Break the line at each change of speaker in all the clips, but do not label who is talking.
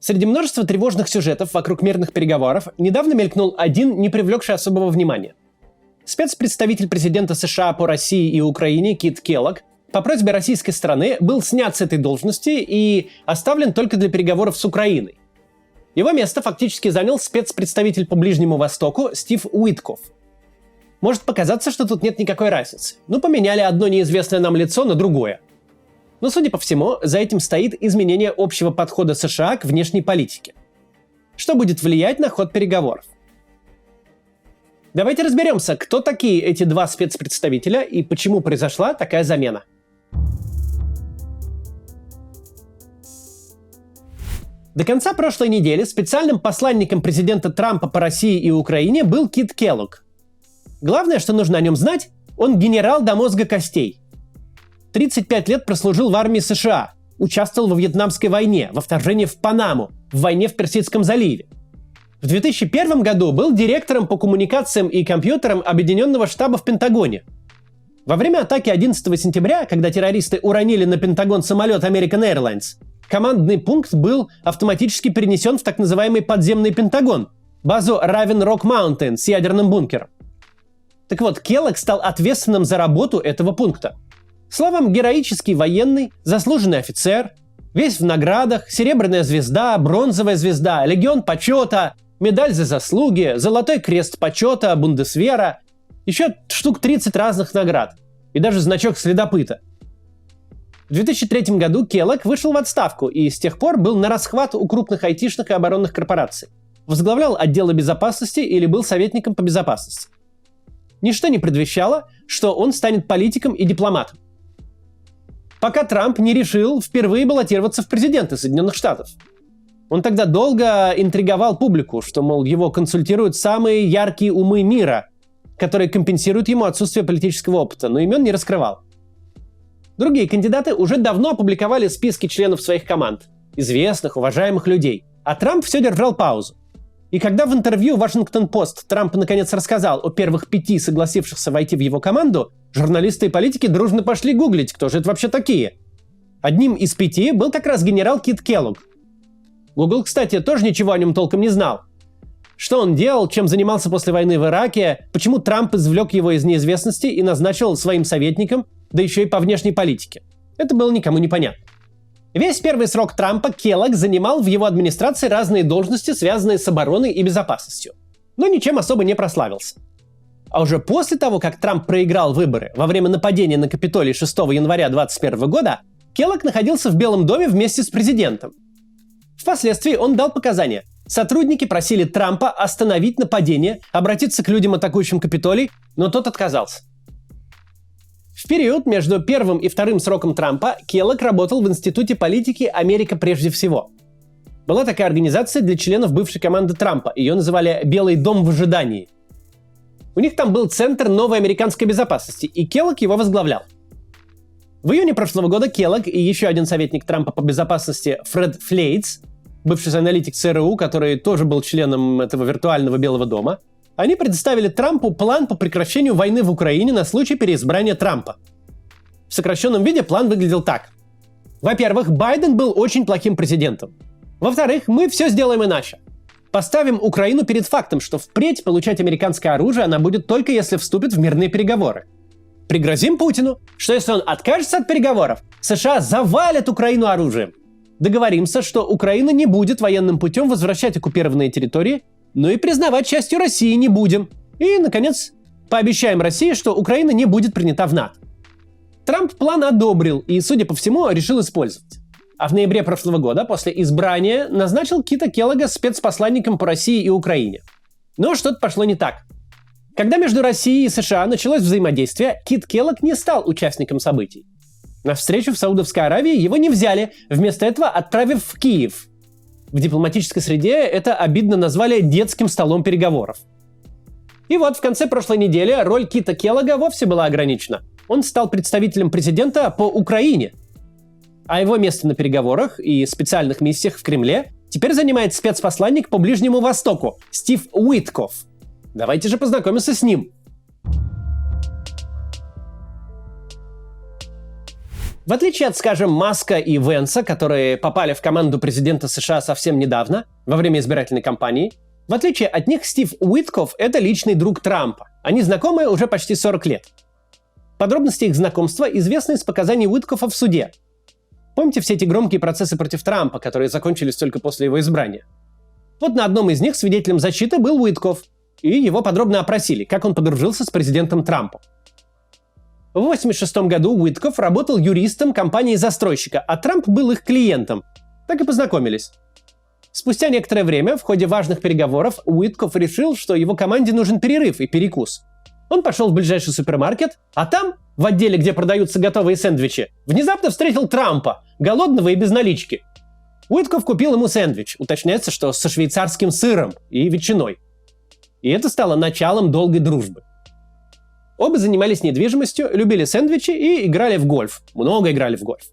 Среди множества тревожных сюжетов вокруг мирных переговоров недавно мелькнул один, не привлекший особого внимания. Спецпредставитель президента США по России и Украине Кит Келлог по просьбе российской стороны был снят с этой должности и оставлен только для переговоров с Украиной. Его место фактически занял спецпредставитель по Ближнему Востоку Стив Уиткоф. Может показаться, что тут нет никакой разницы. Поменяли одно неизвестное нам лицо на другое. Но, судя по всему, за этим стоит изменение общего подхода США к внешней политике. Что будет влиять на ход переговоров? Давайте разберемся, кто такие эти два спецпредставителя и почему произошла такая замена. До конца прошлой недели специальным посланником президента Трампа по России и Украине был Кит Келлог. Главное, что нужно о нем знать, он генерал до мозга костей. 35 лет прослужил в армии США, участвовал во Вьетнамской войне, во вторжении в Панаму, в войне в Персидском заливе. В 2001 году был директором по коммуникациям и компьютерам Объединенного штаба в Пентагоне. Во время атаки 11 сентября, когда террористы уронили на Пентагон самолет American Airlines, командный пункт был автоматически перенесен в так называемый подземный Пентагон, базу Равен Рок Маунтин с ядерным бункером. Так вот, Келлог стал ответственным за работу этого пункта. Словом, героический военный, заслуженный офицер, весь в наградах, серебряная звезда, бронзовая звезда, легион почета, медаль за заслуги, золотой крест почета, бундесвера, еще штук 30 разных наград и даже значок следопыта. В 2003 году Келлог вышел в отставку и с тех пор был на расхват у крупных айтишных и оборонных корпораций. Возглавлял отделы безопасности или был советником по безопасности. Ничто не предвещало, что он станет политиком и дипломатом. Пока Трамп не решил впервые баллотироваться в президенты Соединенных Штатов. Он тогда долго интриговал публику, что, мол, его консультируют самые яркие умы мира, которые компенсируют ему отсутствие политического опыта, но имен не раскрывал. Другие кандидаты уже давно опубликовали списки членов своих команд, известных, уважаемых людей, а Трамп все держал паузу. И когда в интервью Washington-Post Трамп наконец рассказал о первых 5 согласившихся войти в его команду, журналисты и политики дружно пошли гуглить, кто же это вообще такие. Одним из 5 был как раз генерал Кит Келлог. Google, кстати, тоже ничего о нем толком не знал. Что он делал, чем занимался после войны в Ираке, почему Трамп извлек его из неизвестности и назначил своим советником, да еще и по внешней политике. Это было никому не понятно. Весь первый срок Трампа Келлог занимал в его администрации разные должности, связанные с обороной и безопасностью. Но ничем особо не прославился. А уже после того, как Трамп проиграл выборы во время нападения на Капитолий 6 января 2021 года, Келлог находился в Белом доме вместе с президентом. Впоследствии он дал показания. Сотрудники просили Трампа остановить нападение, обратиться к людям, атакующим Капитолий, но тот отказался. В период между первым и вторым сроком Трампа Келлог работал в Институте политики «Америка прежде всего». Была такая организация для членов бывшей команды Трампа. Ее называли «Белый дом в ожидании». У них там был Центр новой американской безопасности, и Келлог его возглавлял. В июне прошлого года Келлог и еще один советник Трампа по безопасности Фред Флейтс, бывший аналитик ЦРУ, который тоже был членом этого виртуального Белого дома, они предоставили Трампу план по прекращению войны в Украине на случай переизбрания Трампа. В сокращенном виде план выглядел так. Во-первых, Байден был очень плохим президентом. Во-вторых, мы все сделаем иначе. Поставим Украину перед фактом, что впредь получать американское оружие она будет только если вступит в мирные переговоры. Пригрозим Путину, что если он откажется от переговоров, США завалят Украину оружием. Договоримся, что Украина не будет военным путем возвращать оккупированные территории, но и признавать частью России не будем. И, наконец, пообещаем России, что Украина не будет принята в НАТО. Трамп план одобрил и, судя по всему, решил использовать. А в ноябре прошлого года, после избрания, назначил Кита Келлога спецпосланником по России и Украине. Но что-то пошло не так. Когда между Россией и США началось взаимодействие, Кит Келлог не стал участником событий. На встречу в Саудовской Аравии его не взяли, вместо этого отправив в Киев. В дипломатической среде это обидно назвали детским столом переговоров. И вот в конце прошлой недели роль Кита Келлога вовсе была ограничена. Он стал представителем президента по Украине. А его место на переговорах и специальных миссиях в Кремле теперь занимает спецпосланник по Ближнему Востоку Стив Уиткоф. Давайте же познакомимся с ним. В отличие от, скажем, Маска и Венса, которые попали в команду президента США совсем недавно, во время избирательной кампании, в отличие от них Стив Уиткофф – это личный друг Трампа. Они знакомы уже почти 40 лет. Подробности их знакомства известны из показаний Уиткоффа в суде. Помните все эти громкие процессы против Трампа, которые закончились только после его избрания? Вот на одном из них свидетелем защиты был Уиткофф, и его подробно опросили, как он подружился с президентом Трампом. В 1986 году Уиткофф работал юристом компании-застройщика, а Трамп был их клиентом. Так и познакомились. Спустя некоторое время, в ходе важных переговоров, Уиткофф решил, что его команде нужен перерыв и перекус. Он пошел в ближайший супермаркет, а там, в отделе, где продаются готовые сэндвичи, внезапно встретил Трампа, голодного и без налички. Уиткофф купил ему сэндвич, уточняется, что со швейцарским сыром и ветчиной. И это стало началом долгой дружбы. Оба занимались недвижимостью, любили сэндвичи и играли в гольф. Много играли в гольф.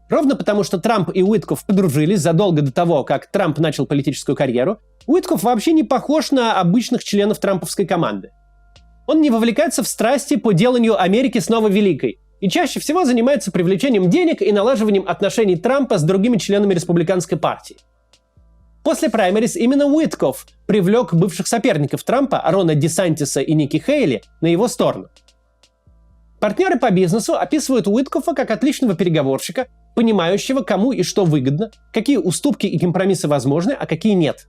Ровно потому, что Трамп и Уиткофф подружились задолго до того, как Трамп начал политическую карьеру, Уиткофф вообще не похож на обычных членов трамповской команды. Он не вовлекается в страсти по деланию Америки снова великой и чаще всего занимается привлечением денег и налаживанием отношений Трампа с другими членами республиканской партии. После праймерис именно Уиткофф привлек бывших соперников Трампа, Рона Десантиса и Ники Хейли, на его сторону. Партнеры по бизнесу описывают Уиткоффа как отличного переговорщика, понимающего, кому и что выгодно, какие уступки и компромиссы возможны, а какие нет.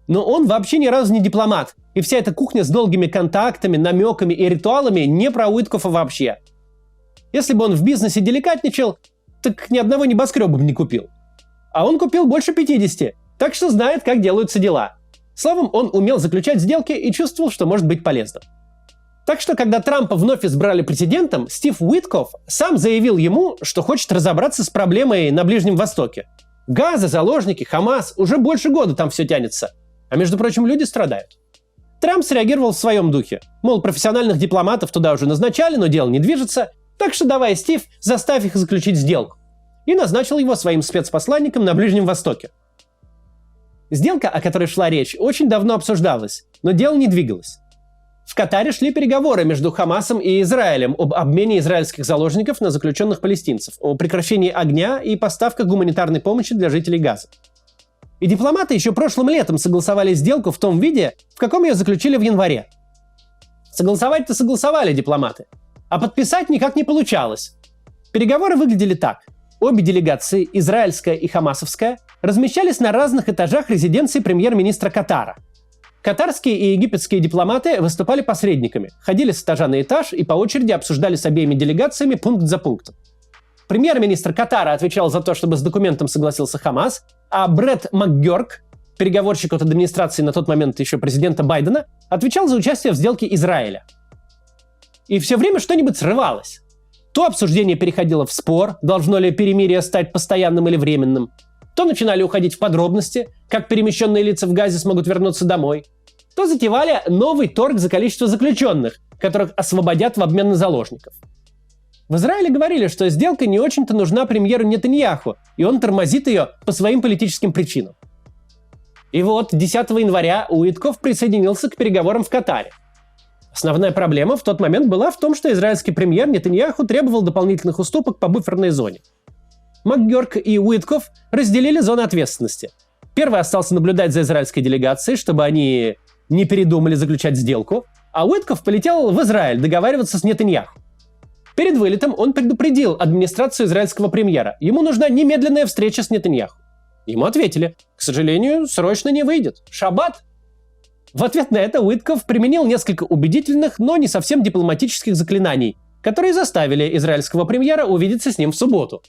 Но он вообще ни разу не дипломат, и вся эта кухня с долгими контактами, намеками и ритуалами не про Уиткоффа вообще. Если бы он в бизнесе деликатничал, так ни одного небоскреба бы не купил. А он купил больше 50, так что знает, как делаются дела. Словом, он умел заключать сделки и чувствовал, что может быть полезным. Так что, когда Трампа вновь избрали президентом, Стив Уиткофф сам заявил ему, что хочет разобраться с проблемой на Ближнем Востоке. Газа, заложники, Хамас, уже больше года там все тянется. А между прочим, люди страдают. Трамп среагировал в своем духе. Мол, профессиональных дипломатов туда уже назначали, но дело не движется. Так что давай, Стив, заставь их заключить сделку. И назначил его своим спецпосланником на Ближнем Востоке. Сделка, о которой шла речь, очень давно обсуждалась, но дело не двигалось. В Катаре шли переговоры между Хамасом и Израилем об обмене израильских заложников на заключенных палестинцев, о прекращении огня и поставках гуманитарной помощи для жителей Газы. И дипломаты еще прошлым летом согласовали сделку в том виде, в каком ее заключили в январе. Согласовать-то согласовали дипломаты, а подписать никак не получалось. Переговоры выглядели так. Обе делегации, израильская и хамасовская, размещались на разных этажах резиденции премьер-министра Катара. Катарские и египетские дипломаты выступали посредниками, ходили с этажа на этаж и по очереди обсуждали с обеими делегациями пункт за пунктом. Премьер-министр Катара отвечал за то, чтобы с документом согласился Хамас, а Брэд МакГёрк, переговорщик от администрации на тот момент еще президента Байдена, отвечал за участие в сделке Израиля. И все время что-нибудь срывалось. То обсуждение переходило в спор, должно ли перемирие стать постоянным или временным, то начинали уходить в подробности, как перемещенные лица в Газе смогут вернуться домой, то затевали новый торг за количество заключенных, которых освободят в обмен на заложников. В Израиле говорили, что сделка не очень-то нужна премьеру Нетаньяху, и он тормозит ее по своим политическим причинам. И вот 10 января Уиткофф присоединился к переговорам в Катаре. Основная проблема в тот момент была в том, что израильский премьер Нетаньяху требовал дополнительных уступок по буферной зоне. МакГёрк и Уиткофф разделили зоны ответственности. Первый остался наблюдать за израильской делегацией, чтобы они не передумали заключать сделку, а Уиткофф полетел в Израиль договариваться с Нетаньяху. Перед вылетом он предупредил администрацию израильского премьера. Ему нужна немедленная встреча с Нетаньяху. Ему ответили: к сожалению, срочно не выйдет. Шаббат. В ответ на это Уиткофф применил несколько убедительных, но не совсем дипломатических заклинаний, которые заставили израильского премьера увидеться с ним в субботу.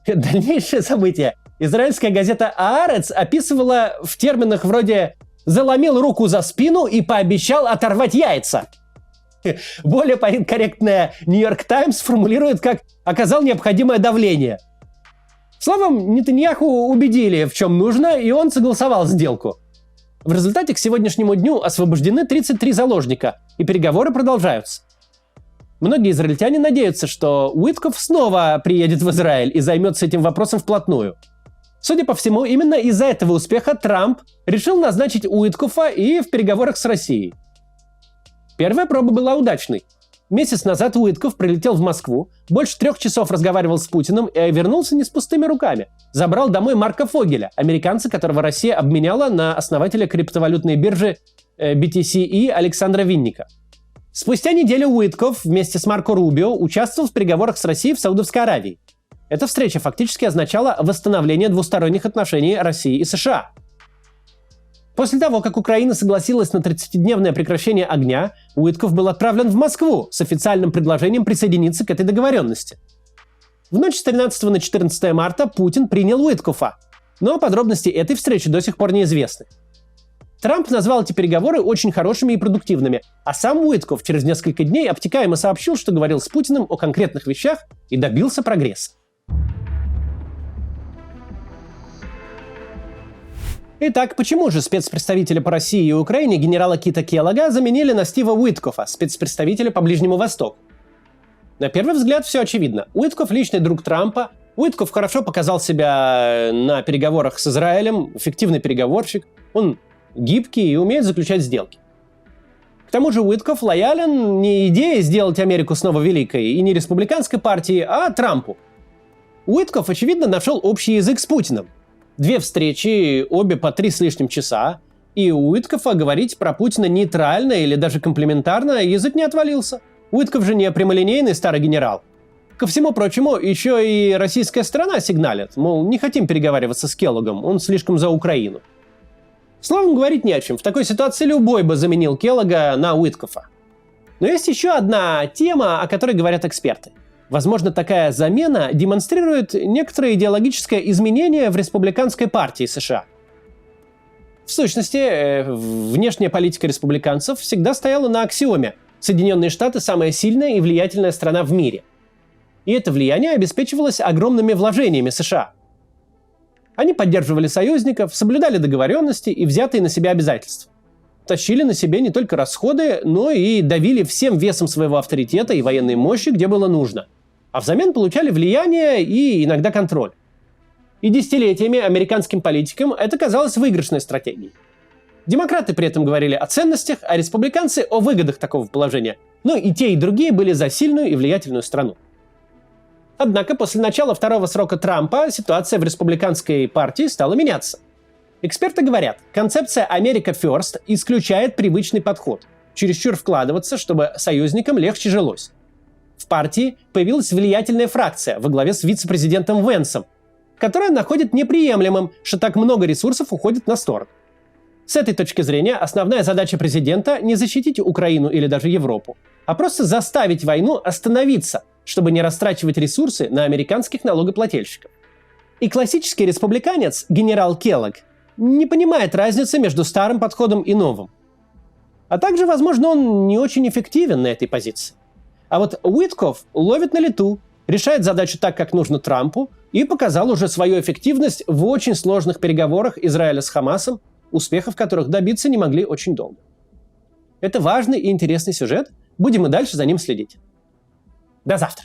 Дальнейшее событие израильская газета «Аарец» описывала в терминах вроде «заломил руку за спину и пообещал оторвать яйца». Более корректная «Нью-Йорк Таймс» формулирует как «оказал необходимое давление». Словом, Нетаньяху убедили, в чем нужно, и он согласовал сделку. В результате к сегодняшнему дню освобождены 33 заложника, и переговоры продолжаются. Многие израильтяне надеются, что Уиткофф снова приедет в Израиль и займется этим вопросом вплотную. Судя по всему, именно из-за этого успеха Трамп решил назначить Уиткоффа и в переговорах с Россией. Первая проба была удачной. Месяц назад Уитков прилетел в Москву, больше 3 часов разговаривал с Путиным и вернулся не с пустыми руками. Забрал домой Марка Фогеля, американца, которого Россия обменяла на основателя криптовалютной биржи BTC Александра Винника. Спустя неделю Уитков вместе с Марко Рубио участвовал в переговорах с Россией в Саудовской Аравии. Эта встреча фактически означала восстановление двусторонних отношений России и США. После того, как Украина согласилась на 30-дневное прекращение огня, Уитков был отправлен в Москву с официальным предложением присоединиться к этой договоренности. В ночь с 13 на 14 марта Путин принял Уиткофа, но подробности этой встречи до сих пор неизвестны. Трамп назвал эти переговоры очень хорошими и продуктивными, а сам Уитков через несколько дней обтекаемо сообщил, что говорил с Путиным о конкретных вещах и добился прогресса. Итак, почему же спецпредставителя по России и Украине генерала Кита Келлога заменили на Стива Уиткофа, спецпредставителя по Ближнему Востоку? На первый взгляд все очевидно. Уитков – личный друг Трампа, Уитков хорошо показал себя на переговорах с Израилем, эффективный переговорщик, он гибкий и умеет заключать сделки. К тому же Уитков лоялен не идее сделать Америку снова великой и не республиканской партии, а Трампу. Уитков, очевидно, нашел общий язык с Путиным. 2 встречи, обе по 3 с лишним часа, и у Уиткофа говорить про Путина нейтрально или даже комплиментарно язык не отвалился. Уитков же не прямолинейный старый генерал. Ко всему прочему, еще и российская сторона сигналит, мол, не хотим переговариваться с Келлогом, он слишком за Украину. Словом, говорить не о чем, в такой ситуации любой бы заменил Келлога на Уиткофа. Но есть еще одна тема, о которой говорят эксперты. Возможно, такая замена демонстрирует некоторое идеологическое изменение в республиканской партии США. В сущности, внешняя политика республиканцев всегда стояла на аксиоме: Соединенные Штаты – самая сильная и влиятельная страна в мире. И это влияние обеспечивалось огромными вложениями США. Они поддерживали союзников, соблюдали договоренности и взятые на себя обязательства. Тащили на себе не только расходы, но и давили всем весом своего авторитета и военной мощи, где было нужно. А взамен получали влияние и иногда контроль. И десятилетиями американским политикам это казалось выигрышной стратегией. Демократы при этом говорили о ценностях, а республиканцы о выгодах такого положения. Но и те, и другие были за сильную и влиятельную страну. Однако после начала второго срока Трампа ситуация в республиканской партии стала меняться. Эксперты говорят, концепция «America First» исключает привычный подход – чересчур вкладываться, чтобы союзникам легче жилось. В партии появилась влиятельная фракция во главе с вице-президентом Венсом, которая находит неприемлемым, что так много ресурсов уходит на сторону. С этой точки зрения основная задача президента не защитить Украину или даже Европу, а просто заставить войну остановиться, чтобы не растрачивать ресурсы на американских налогоплательщиков. И классический республиканец, генерал Келлог, не понимает разницы между старым подходом и новым. А также, возможно, он не очень эффективен на этой позиции. А вот Уитков ловит на лету, решает задачу так, как нужно Трампу, и показал уже свою эффективность в очень сложных переговорах Израиля с Хамасом, успехов которых добиться не могли очень долго. Это важный и интересный сюжет, будем и дальше за ним следить. До завтра!